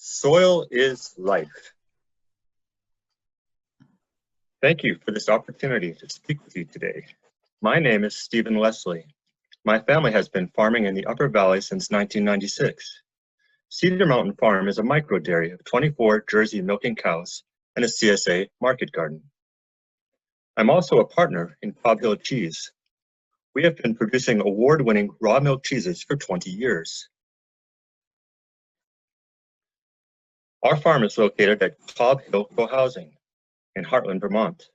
Soil is life. Thank you for this opportunity to speak with you today. My name is Stephen Leslie. My family has been farming in the Upper Valley since 1996. Cedar Mountain Farm is a micro dairy of 24 Jersey milking cows and a CSA market garden. I'm also a partner in Cobb Hill Cheese. We have been producing award-winning raw milk cheeses for 20 years. Our farm is located at Cobb Hill Co-housing in Heartland, Vermont,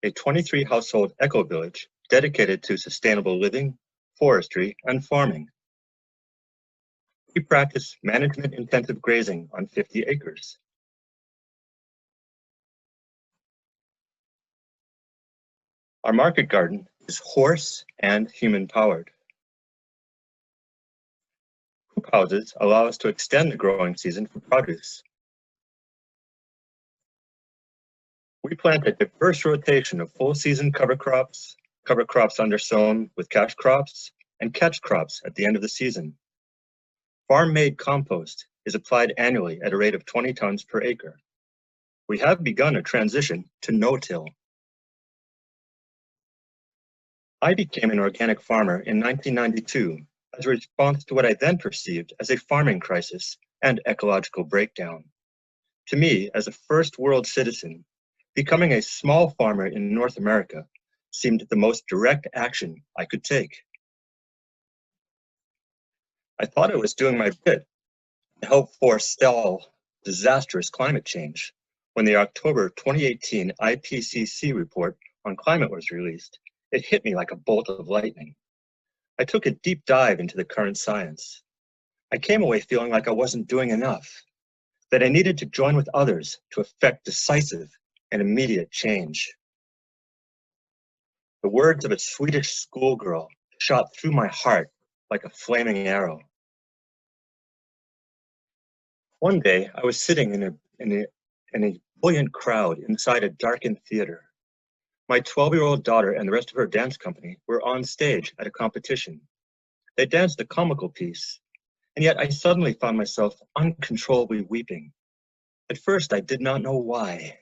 a 23-household eco-village dedicated to sustainable living, forestry, and farming. We practice management-intensive grazing on 50 acres. Our market garden is horse and human-powered. Hoop houses allow us to extend the growing season for produce. We plant a diverse rotation of full-season cover crops undersown with cash crops, and catch crops at the end of the season. Farm-made compost is applied annually at a rate of 20 tons per acre. We have begun a transition to no-till. I became an organic farmer in 1992 as a response to what I then perceived as a farming crisis and ecological breakdown. To me, as a first-world citizen, becoming a small farmer in North America seemed the most direct action I could take. I thought I was doing my bit to help forestall disastrous climate change when the October 2018 IPCC report on climate was released. It hit me like a bolt of lightning. I took a deep dive into the current science. I came away feeling like I wasn't doing enough, that I needed to join with others to effect decisive and immediate change. The words of a Swedish schoolgirl shot through my heart like a flaming arrow. One day, I was sitting in a brilliant crowd inside a darkened theater. My 12-year-old daughter and the rest of her dance company were on stage at a competition. They danced a comical piece, and yet I suddenly found myself uncontrollably weeping. At first, I did not know why.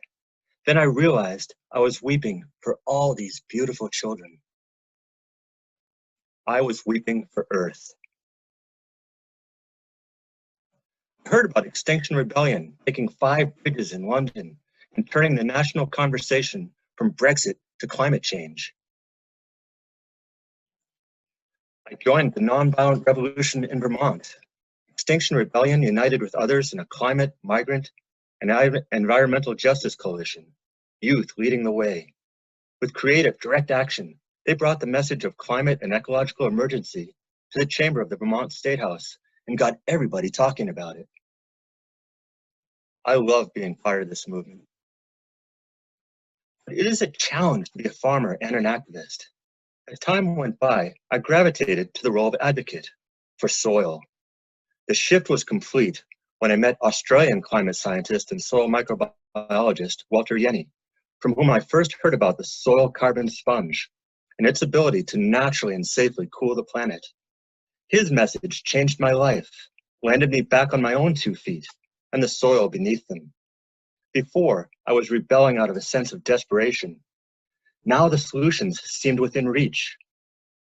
Then I realized I was weeping for all these beautiful children. I was weeping for Earth. I heard about Extinction Rebellion taking 5 bridges in London and turning the national conversation from Brexit to climate change. I joined the nonviolent revolution in Vermont. Extinction Rebellion united with others in a climate, migrant, and environmental justice coalition, youth leading the way. With creative, direct action, they brought the message of climate and ecological emergency to the chamber of the Vermont State House and got everybody talking about it. I love being part of this movement. But it is a challenge to be a farmer and an activist. As time went by, I gravitated to the role of advocate for soil. The shift was complete when I met Australian climate scientist and soil microbiologist Walter Yenny, from whom I first heard about the soil carbon sponge and its ability to naturally and safely cool the planet. His message changed my life, landed me back on my own 2 feet and the soil beneath them. Before, I was rebelling out of a sense of desperation. Now the solutions seemed within reach.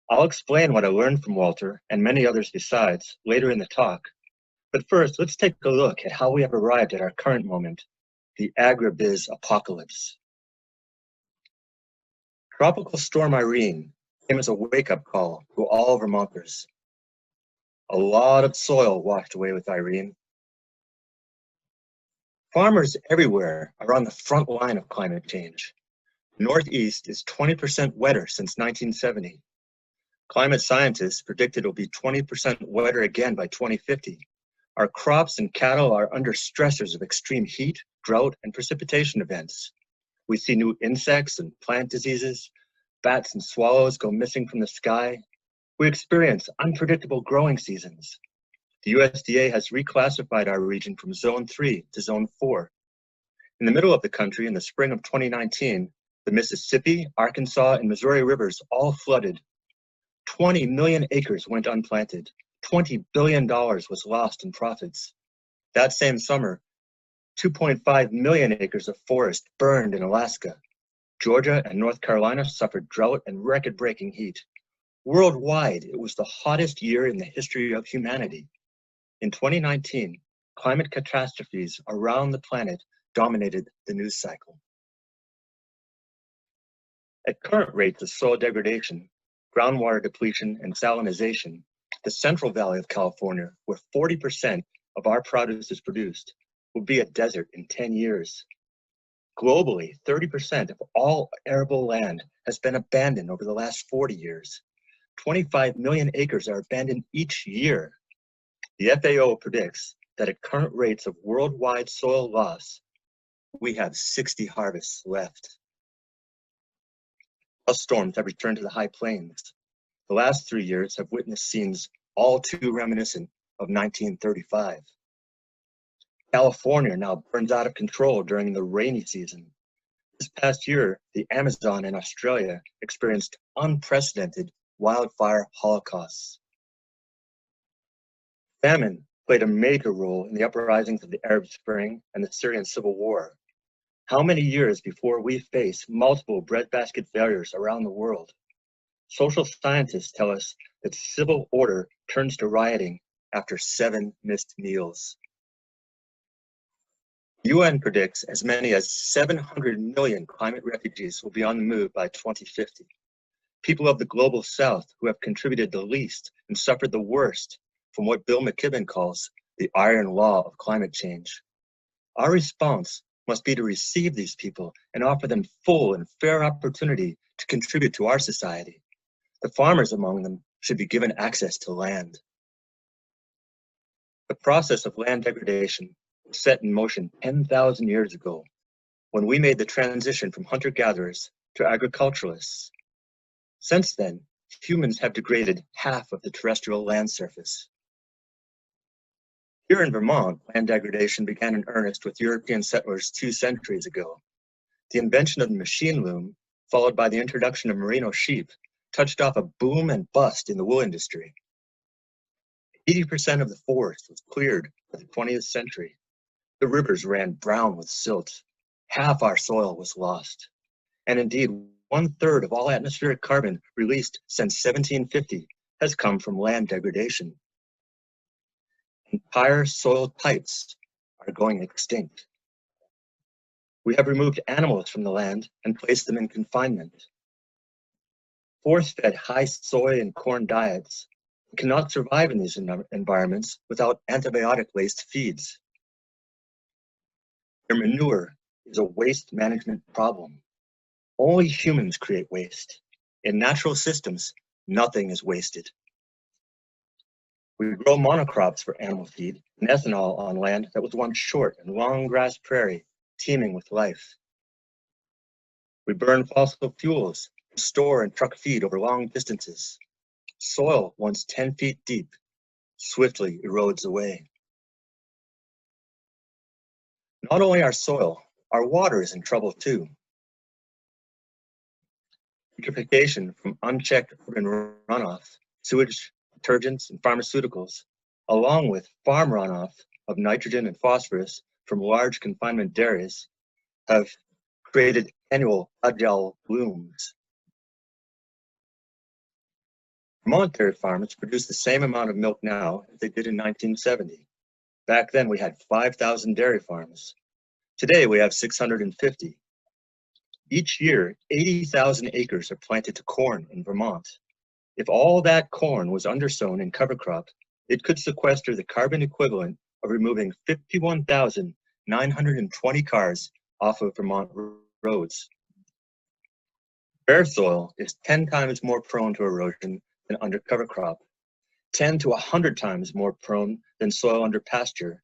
I'll explain what I learned from Walter and many others besides later in the talk. But first, let's take a look at how we have arrived at our current moment, the agribiz apocalypse. Tropical Storm Irene came as a wake-up call to all Vermonters. A lot of soil washed away with Irene. Farmers everywhere are on the front line of climate change. Northeast is 20% wetter since 1970. Climate scientists predicted it will be 20% wetter again by 2050. Our crops and cattle are under stressors of extreme heat, drought, and precipitation events. We see new insects and plant diseases. Bats and swallows go missing from the sky. We experience unpredictable growing seasons. The USDA has reclassified our region from Zone 3 to Zone 4. In the middle of the country, in the spring of 2019, the Mississippi, Arkansas, and Missouri rivers all flooded. 20 million acres went unplanted. $20 billion was lost in profits. That same summer, 2.5 million acres of forest burned in Alaska. Georgia and North Carolina suffered drought and record-breaking heat. Worldwide, it was the hottest year in the history of humanity. In 2019, climate catastrophes around the planet dominated the news cycle. At current rates of soil degradation, groundwater depletion, and salinization, the Central Valley of California, where 40% of our produce is produced, will be a desert in 10 years. Globally, 30% of all arable land has been abandoned over the last 40 years. 25 million acres are abandoned each year. The FAO predicts that at current rates of worldwide soil loss, we have 60 harvests left. Dust storms have returned to the high plains. The last 3 years have witnessed scenes all too reminiscent of 1935. California now burns out of control during the rainy season. This past year, the Amazon in Australia experienced unprecedented wildfire holocausts. Famine played a major role in the uprisings of the Arab Spring and the Syrian Civil War. How many years before we face multiple breadbasket failures around the world? Social scientists tell us that civil order turns to rioting after 7 missed meals. UN predicts as many as 700 million climate refugees will be on the move by 2050. People of the global south who have contributed the least and suffered the worst from what Bill McKibben calls the iron law of climate change. Our response must be to receive these people and offer them full and fair opportunity to contribute to our society. The farmers among them should be given access to land. The process of land degradation was set in motion 10,000 years ago when we made the transition from hunter-gatherers to agriculturalists. Since then, humans have degraded half of the terrestrial land surface. Here in Vermont, land degradation began in earnest with European settlers 2 centuries ago. The invention of the machine loom, followed by the introduction of merino sheep, touched off a boom and bust in the wool industry. 80% of the forest was cleared by the 20th century. The rivers ran brown with silt. Half our soil was lost. And indeed, 1/3 of all atmospheric carbon released since 1750 has come from land degradation. Entire soil types are going extinct. We have removed animals from the land and placed them in confinement. Force-fed high soy and corn diets cannot survive in these environments without antibiotic-laced feeds. Their manure is a waste management problem. Only humans create waste. In natural systems, nothing is wasted. We grow monocrops for animal feed and ethanol on land that was once short and long grass prairie, teeming with life. We burn fossil fuels to store and truck feed over long distances. Soil once 10 feet deep swiftly erodes away. Not only our soil, our water is in trouble too. Putrefaction from unchecked urban runoff, sewage, detergents, and pharmaceuticals, along with farm runoff of nitrogen and phosphorus from large confinement dairies, have created annual algal blooms. Vermont dairy farms produce the same amount of milk now as they did in 1970. Back then, we had 5,000 dairy farms. Today, we have 650. Each year, 80,000 acres are planted to corn in Vermont. If all that corn was undersown in cover crop, it could sequester the carbon equivalent of removing 51,920 cars off of Vermont roads. Bare soil is 10 times more prone to erosion than under cover crop, 10 to 100 times more prone than soil under pasture,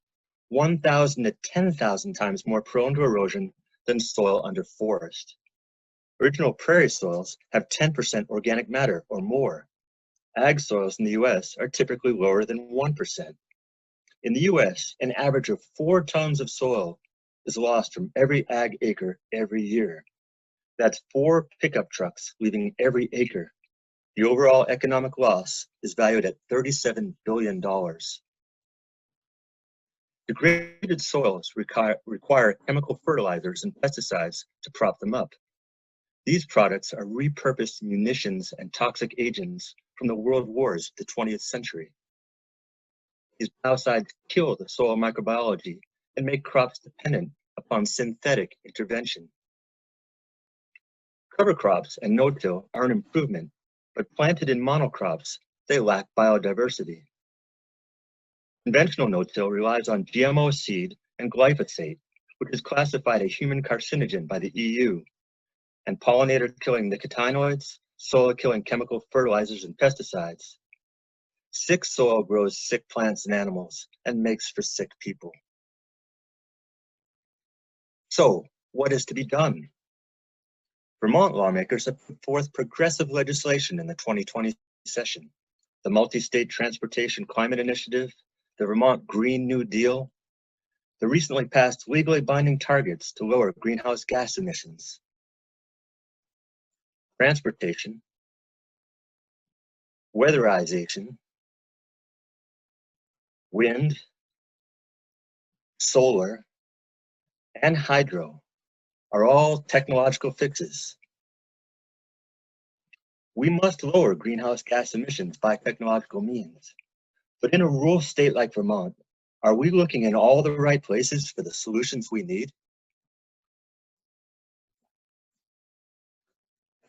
1,000 to 10,000 times more prone to erosion than soil under forest. Original prairie soils have 10% organic matter or more. Ag soils in the US are typically lower than 1%. In the US, an average of 4 tons of soil is lost from every ag acre every year. That's 4 pickup trucks leaving every acre. The overall economic loss is valued at $37 billion. Degraded soils require chemical fertilizers and pesticides to prop them up. These products are repurposed munitions and toxic agents from the world wars of the 20th century. These biocides kill the soil microbiology and make crops dependent upon synthetic intervention. Cover crops and no-till are an improvement, but planted in monocrops, they lack biodiversity. Conventional no-till relies on GMO seed and glyphosate, which is classified a human carcinogen by the EU, and pollinator-killing nicotinoids, soil-killing chemical fertilizers and pesticides. Sick soil grows sick plants and animals and makes for sick people. So, what is to be done? Vermont lawmakers have put forth progressive legislation in the 2020 session. The Multi-State Transportation Climate Initiative, the Vermont Green New Deal, the recently passed legally binding targets to lower greenhouse gas emissions. Transportation, weatherization, wind, solar, and hydro are all technological fixes. We must lower greenhouse gas emissions by technological means. But in a rural state like Vermont, are we looking in all the right places for the solutions we need?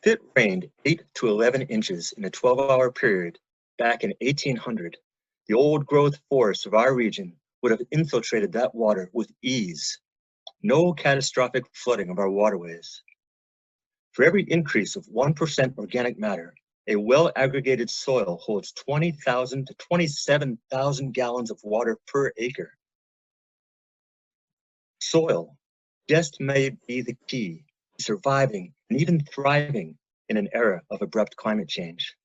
If it rained 8 to 11 inches in a 12-hour period back in 1800, the old growth forests of our region would have infiltrated that water with ease. No catastrophic flooding of our waterways. For every increase of 1% organic matter, a well-aggregated soil holds 20,000 to 27,000 gallons of water per acre. Soil just may be the key to surviving and even thriving in an era of abrupt climate change.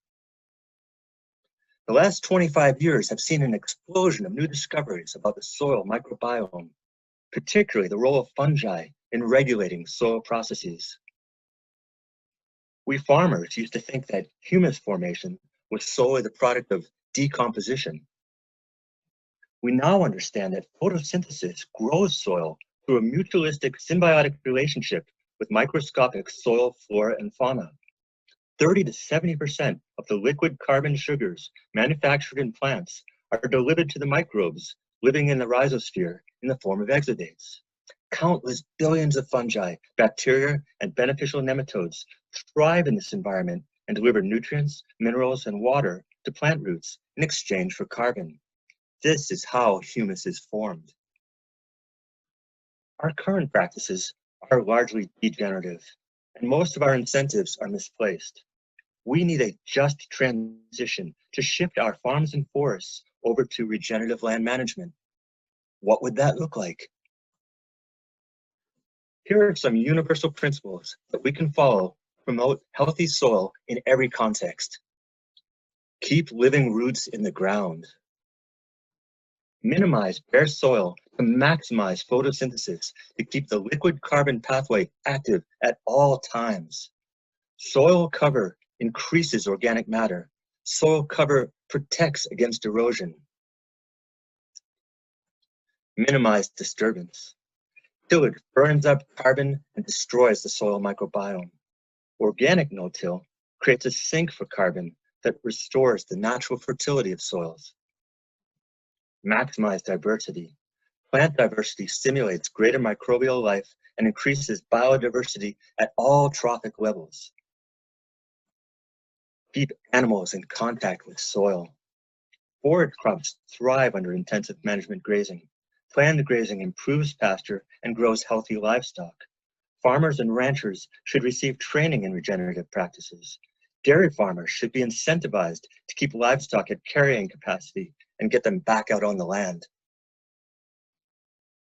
The last 25 years have seen an explosion of new discoveries about the soil microbiome, particularly the role of fungi in regulating soil processes. We farmers used to think that humus formation was solely the product of decomposition. We now understand that photosynthesis grows soil through a mutualistic symbiotic relationship with microscopic soil flora and fauna. 30 to 70% of the liquid carbon sugars manufactured in plants are delivered to the microbes living in the rhizosphere in the form of exudates. Countless billions of fungi, bacteria, and beneficial nematodes thrive in this environment and deliver nutrients, minerals, and water to plant roots in exchange for carbon. This is how humus is formed. Our current practices are largely degenerative, and most of our incentives are misplaced. We need a just transition to shift our farms and forests over to regenerative land management. What would that look like? Here are some universal principles that we can follow to promote healthy soil in every context. Keep living roots in the ground. Minimize bare soil to maximize photosynthesis to keep the liquid carbon pathway active at all times. Soil cover increases organic matter. Soil cover protects against erosion. Minimize disturbance. Tillage burns up carbon and destroys the soil microbiome. Organic no-till creates a sink for carbon that restores the natural fertility of soils. Maximize diversity. Plant diversity stimulates greater microbial life and increases biodiversity at all trophic levels. Keep animals in contact with soil. Forage crops thrive under intensive management grazing. Planned grazing improves pasture and grows healthy livestock. Farmers and ranchers should receive training in regenerative practices. Dairy farmers should be incentivized to keep livestock at carrying capacity and get them back out on the land.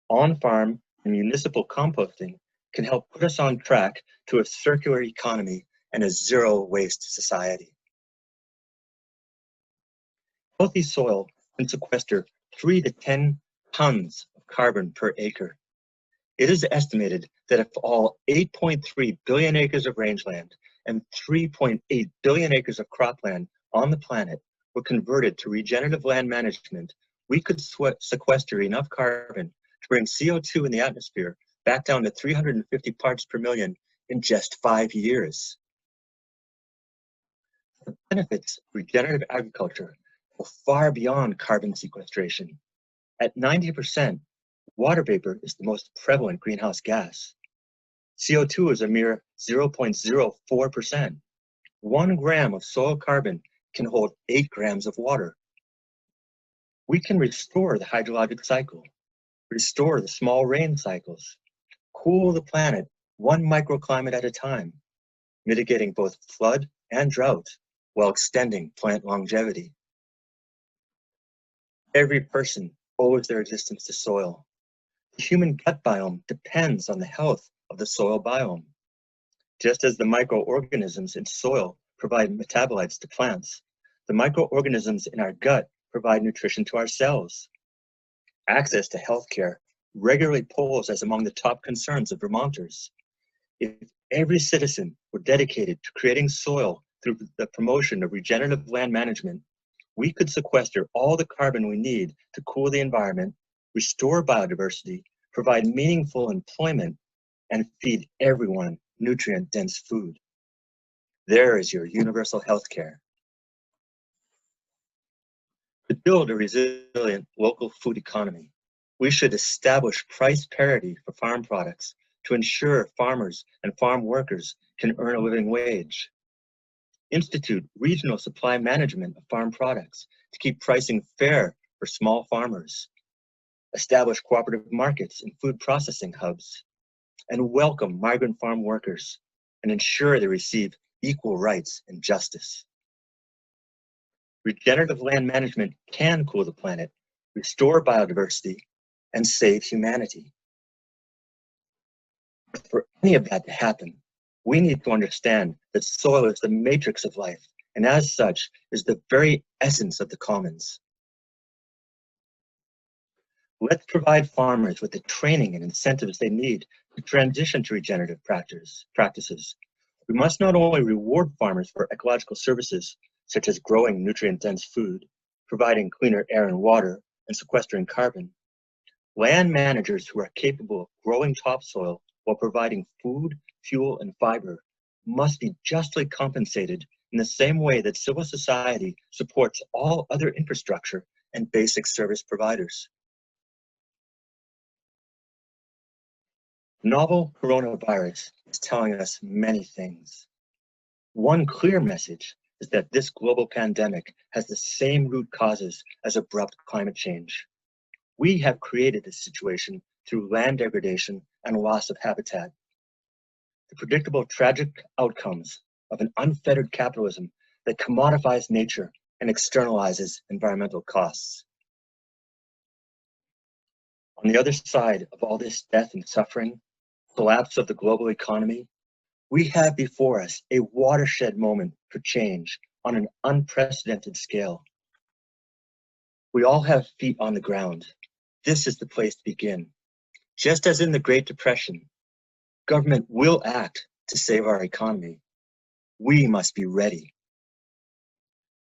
On-farm and municipal composting can help put us on track to a circular economy and a zero-waste society. Healthy soil can sequester 3 to 10 tons of carbon per acre. It is estimated that if all 8.3 billion acres of rangeland and 3.8 billion acres of cropland on the planet were converted to regenerative land management, we could sequester enough carbon to bring CO2 in the atmosphere back down to 350 parts per million in just 5 years. The benefits of regenerative agriculture go far beyond carbon sequestration. At 90%, water vapor is the most prevalent greenhouse gas. CO2 is a mere 0.04%. 1 gram of soil carbon can hold 8 grams of water. We can restore the hydrologic cycle, restore the small rain cycles, cool the planet 1 microclimate at a time, mitigating both flood and drought while extending plant longevity. Every person owes their existence to soil. The human gut biome depends on the health of the soil biome. Just as the microorganisms in soil provide metabolites to plants, the microorganisms in our gut provide nutrition to our cells. Access to healthcare regularly polls as among the top concerns of Vermonters. If every citizen were dedicated to creating soil through the promotion of regenerative land management, we could sequester all the carbon we need to cool the environment, restore biodiversity, provide meaningful employment, and feed everyone nutrient-dense food. There is your universal health care. To build a resilient local food economy, we should establish price parity for farm products to ensure farmers and farm workers can earn a living wage. Institute regional supply management of farm products to keep pricing fair for small farmers. Establish cooperative markets and food processing hubs, and welcome migrant farm workers and ensure they receive equal rights and justice. Regenerative land management can cool the planet, restore biodiversity, and save humanity. But for any of that to happen, we need to understand that soil is the matrix of life, and as such is the very essence of the commons. Let's provide farmers with the training and incentives they need to transition to regenerative practices. We must not only reward farmers for ecological services, such as growing nutrient-dense food, providing cleaner air and water, and sequestering carbon. Land managers who are capable of growing topsoil while providing food, fuel, and fiber must be justly compensated in the same way that civil society supports all other infrastructure and basic service providers. Novel coronavirus is telling us many things. One clear message is that this global pandemic has the same root causes as abrupt climate change. We have created this situation through land degradation and loss of habitat. The predictable tragic outcomes of an unfettered capitalism that commodifies nature and externalizes environmental costs. On the other side of all this death and suffering, collapse of the global economy, we have before us a watershed moment for change on an unprecedented scale. We all have feet on the ground. This is the place to begin. Just as in the Great Depression, government will act to save our economy. We must be ready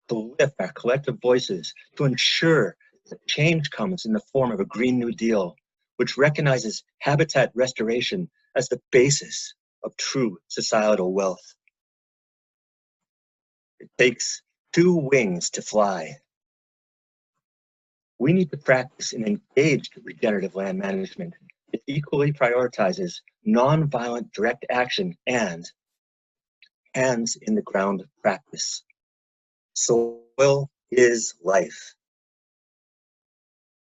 to lift our collective voices to ensure that change comes in the form of a Green New Deal, which recognizes habitat restoration as the basis of true societal wealth. It takes 2 wings to fly. We need to practice an engaged regenerative land management that equally prioritizes nonviolent direct action and hands in the ground practice. Soil is life.